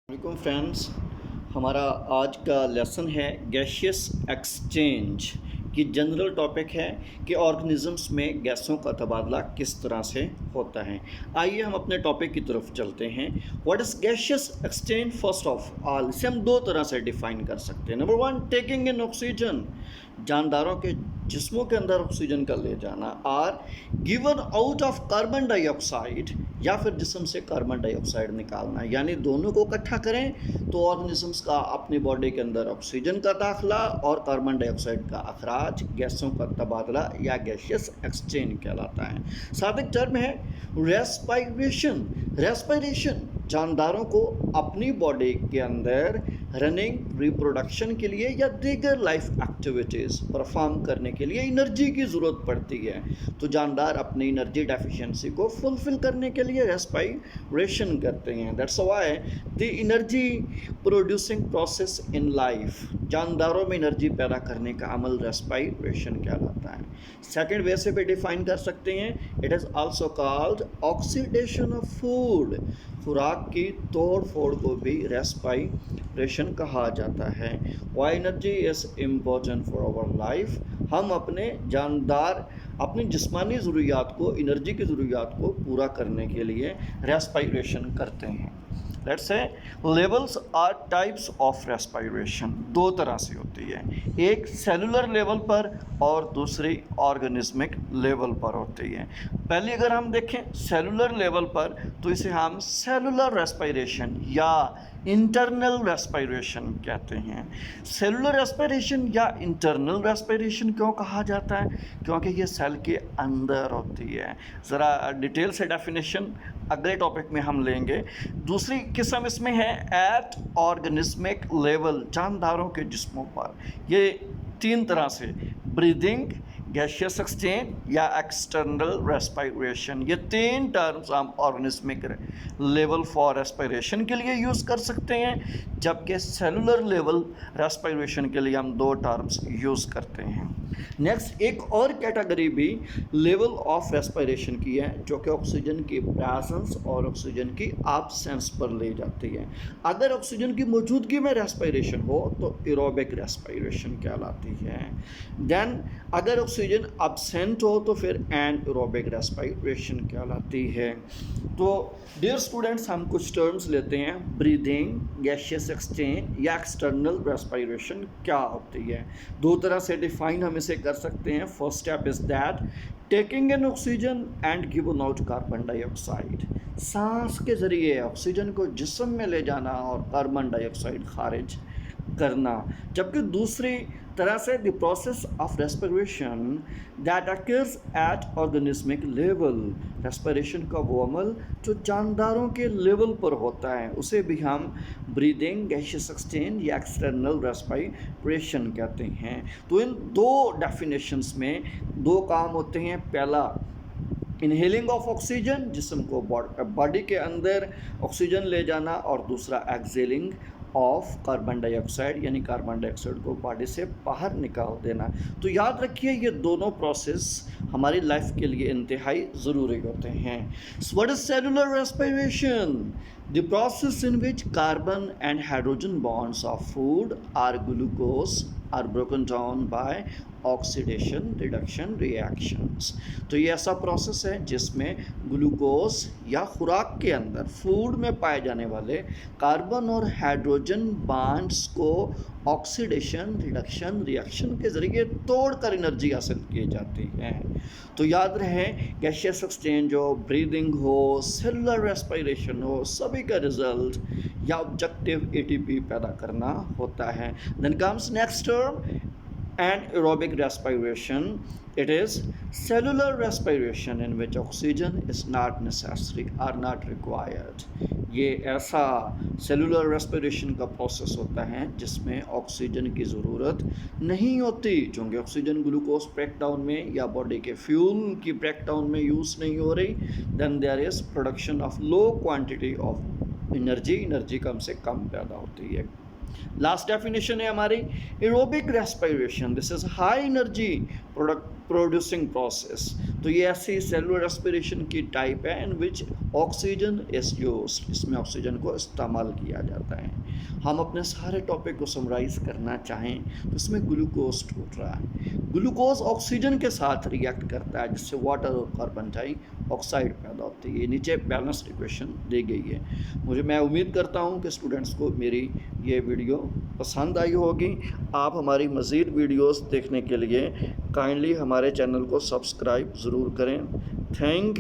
वालेकुम फ्रेंड्स। हमारा आज का लेसन है गैशियस एक्सचेंज की जनरल टॉपिक है कि ऑर्गेनिजम्स में गैसों का तबादला किस तरह से होता है। आइए हम अपने टॉपिक की तरफ चलते हैं। What is gaseous exchange? First of all इसे हम दो तरह से डिफाइन कर सकते हैं। Number one, taking in oxygen, जानदारों के जिस्मों के अंदर ऑक्सीजन का ले जाना, और given out of carbon dioxide, या फिर जिस्म से कार्बन डाइऑक्साइड निकालना। यानी दोनों को इकट्ठा करें तो ऑर्गेनिजम्स का अपनी बॉडी के अंदर ऑक्सीजन का दाखिला और कार्बन डाइऑक्साइड का अखराज, गैसों का तबादला या गैशियस एक्सचेंज कहलाता है। साथ एक टर्म है रेस्पायरेशन। रेस्पायरेशन जानदारों को अपनी बॉडी के अंदर रनिंग, रिप्रोडक्शन के लिए या दीगर लाइफ एक्टिविटीज़ परफॉर्म करने के लिए एनर्जी की ज़रूरत पड़ती है। तो जानदार अपनी एनर्जी डेफिशिएंसी को फुलफ़िल करने के लिए रेस्पायरेशन करते हैं। That's why the energy producing process in life, जानदारों में एनर्जी पैदा करने का अमल रेस्पायरेशन कहलाता है। सेकेंड वे से भी डिफाइन कर सकते हैं, it is also called oxidation of food. खुराक की तोड़ फोड़ को भी रेस्पायरेशन कहा जाता है। Why energy is important for our life, हम अपने जानदार अपनी जिस्मानी ज़रूरियात को, एनर्जी की ज़रूरियात को पूरा करने के लिए रेस्पायरेशन करते हैं। Let's say levels or types of respiration, दो तरह से होती है, एक सेलुलर लेवल पर और दूसरी ऑर्गेनिज्मिक लेवल पर होती है। पहले अगर हम देखें सेलुलर लेवल पर तो इसे हम सेलुलर रेस्पायरेशन या इंटरनल रेस्पायरेशन कहते हैं। सेलुलर रेस्पायरेशन या इंटरनल रेस्पायरेशन क्यों कहा जाता है? क्योंकि ये सेल के अंदर होती है। ज़रा डिटेल से डेफिनेशन अगले टॉपिक में हम लेंगे। दूसरी किस्म इसमें है एट ऑर्गेनिज्मिक लेवल, जानदारों के जिस्मों पर। ये तीन तरह से, ब्रीदिंग, गैशियस एक्सचेंज या एक्सटर्नल रेस्पायरेशन, ये तीन टर्म्स हम ऑर्गेनिज्मिक लेवल फॉर रेस्पायरेशन के लिए यूज़ कर सकते हैं, जबकि सेलुलर लेवल रेस्पायरेशन के लिए हम दो टर्म्स यूज़ करते हैं। नेक्स्ट एक और कैटेगरी भी लेवल ऑफ रेस्पायरेशन की है, जो कि ऑक्सीजन की प्रेजेंस और ऑक्सीजन की एब्सेंस पर ले जाती है। अगर ऑक्सीजन की मौजूदगी में रेस्पायरेशन हो तो एरोबिक रेस्पायरेशन कहलाती है। देन अगर ऑक्सीजन एब्सेंट हो तो फिर एनएरोबिक रेस्पायरेशन कहलाती है। तो डियर स्टूडेंट्स, हम कुछ टर्म्स लेते हैं। ब्रीदिंग, गैशियस एक्सचेंज या एक्सटर्नल रेस्पायरेशन क्या होती है? दो तरह से डिफाइन हम इसे कर सकते हैं। First step is that taking in oxygen and given out carbon dioxide, सांस के ज़रिए ऑक्सीजन को जिस्म में ले जाना और कार्बन डाइऑक्साइड खारिज करना। जबकि दूसरी तरह से the process of respiration that occurs at organismic level, respiration का वो अमल जो जानदारों के लेवल पर होता है, उसे भी हम ब्रीदिंग, गैशियस एक्सचेंज या एक्सटर्नल रेस्पिरेशन कहते हैं। तो इन दो डेफिनेशंस में दो काम होते हैं। पहला इनहेलिंग ऑफ ऑक्सीजन, जिस्म को बॉडी के अंदर ऑक्सीजन ले जाना, और दूसरा एक्सेलिंग ऑफ कार्बन डाइऑक्साइड, यानी कार्बन डाइऑक्साइड को बॉडी से बाहर निकाल देना। तो याद रखिए ये दोनों प्रोसेस हमारी लाइफ के लिए इंतहाई ज़रूरी होते हैं। What is cellular respiration? The process in which carbon and hydrogen bonds of food or glucose are broken down by oxidation reduction reactions. तो ये ऐसा प्रोसेस है जिसमें ग्लूकोज या खुराक के अंदर फूड में पाए जाने वाले कार्बन और हाइड्रोजन बॉन्ड्स को ऑक्सीडेशन रिडक्शन रिएक्शन के ज़रिए तोड़कर एनर्जी हासिल की जाती है। तो याद रहे, गैशियस एक्सचेंज हो, ब्रीदिंग हो, सेलुलर रेस्पिरेशन हो, सभी का रिजल्ट या ऑब्जेक्टिव एटीपी पैदा करना होता है। Then comes next term anaerobic respiration. It is cellular respiration in which oxygen is not necessary or not required. ये ऐसा सेलुलर रेस्पिरेशन का प्रोसेस होता है जिसमें ऑक्सीजन की ज़रूरत नहीं होती, क्योंकि ऑक्सीजन ग्लूकोज ब्रेकडाउन में या बॉडी के फ्यूल की ब्रेकडाउन में यूज़ नहीं हो रही। Then there is production of low quantity of energy कम से कम पैदा होती है। लास्ट डेफिनेशन है हमारी aerobic respiration. This is high energy producing process. तो ये ऐसी सेलुलर रेस्पिरेशन की टाइप है in which oxygen is used, इसमें ऑक्सीजन को इस्तेमाल किया जाता है। हम अपने सारे टॉपिक को समराइज़ करना चाहें तो इसमें ग्लूकोज टूट रहा है। ग्लूकोज ऑक्सीजन के साथ रिएक्ट करता है जिससे वाटर और कार्बन डाइऑक्साइड पैदा होती है। ये नीचे बैलेंस्ड इक्वेशन दी गई है। मैं उम्मीद करता हूँ कि स्टूडेंट्स को मेरी ये वीडियो पसंद आई होगी। आप हमारी मज़ीद वीडियोस देखने के लिए काइंडली हमारे चैनल को सब्सक्राइब ज़रूर करें। Thank you.